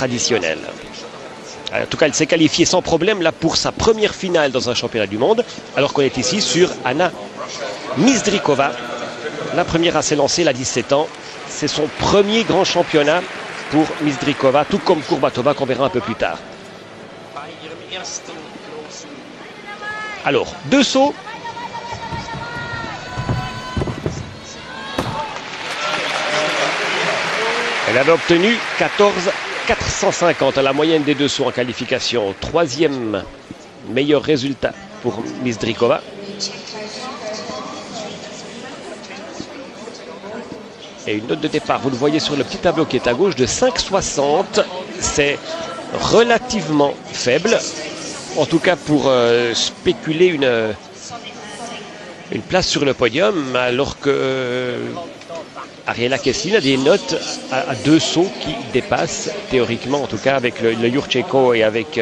traditionnelle. En tout cas, elle s'est qualifiée sans problème là pour sa première finale dans un championnat du monde, alors qu'on est ici sur Anna Mizdrikova. La première à s'élancer, elle a 17 ans. C'est son premier grand championnat pour Mizdrikova, tout comme Kourbatova qu'on verra un peu plus tard. Alors, 2 sauts. Elle avait obtenu 14,450 à la moyenne des 2 sauts en qualification. 3e meilleur résultat pour Mizdrikova. Et une note de départ, vous le voyez sur le petit tableau qui est à gauche, de 5,60. C'est relativement faible. En tout cas pour spéculer une place sur le podium, alors que Ariela Kessin a des notes à 2 sauts qui dépassent, théoriquement en tout cas, avec le Jurchenko et avec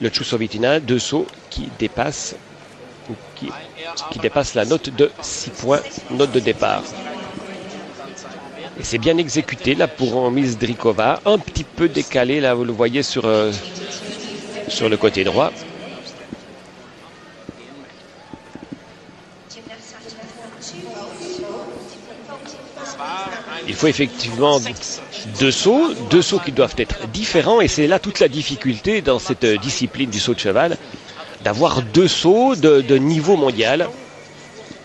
le Chusovitina, 2 sauts qui dépassent la note de 6 points, note de départ. Et c'est bien exécuté là pour Mizdrikova, un petit peu décalé, là vous le voyez sur le côté droit. Il faut effectivement 2 sauts qui doivent être différents, et c'est là toute la difficulté dans cette discipline du saut de cheval, d'avoir 2 sauts de niveau mondial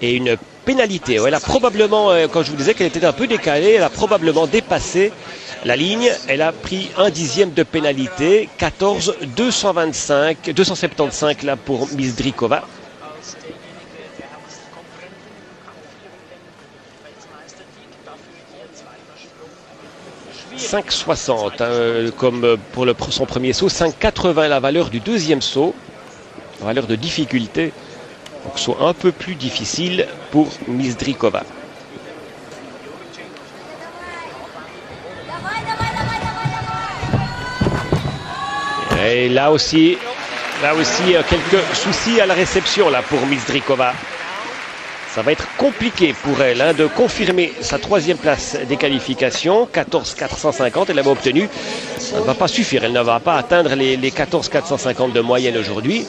et une pénalité. Elle a probablement, quand je vous disais qu'elle était un peu décalée, elle a probablement dépassé la ligne. Elle a pris 1/10 de pénalité, 275 là pour Mizdrikova. « 5,60 comme pour son premier saut, 5,80 la valeur du 2e saut, la valeur de difficulté. Donc, saut un peu plus difficile pour Mizdrikova. Et là aussi quelques soucis à la réception là pour Mizdrikova. Ça va être compliqué pour elle de confirmer sa 3e place des qualifications. 14,450, elle l'avait obtenu. Ça ne va pas suffire, elle ne va pas atteindre les 14,450 de moyenne aujourd'hui.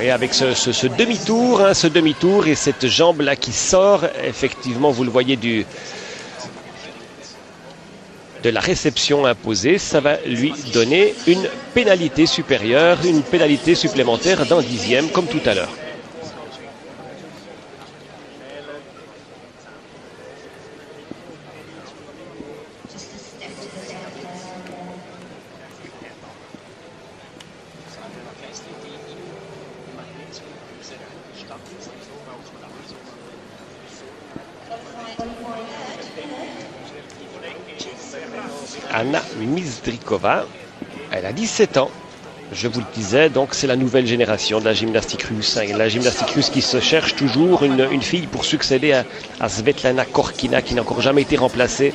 Et avec ce demi-tour, et cette jambe-là qui sort, effectivement, vous le voyez de la réception imposée, ça va lui donner une pénalité supérieure, une pénalité supplémentaire d'1/10, comme tout à l'heure. Anna Mizdrikova, elle a 17 ans, je vous le disais, donc c'est la nouvelle génération de la gymnastique russe. La gymnastique russe qui se cherche toujours une fille pour succéder à Svetlana Korkina, qui n'a encore jamais été remplacée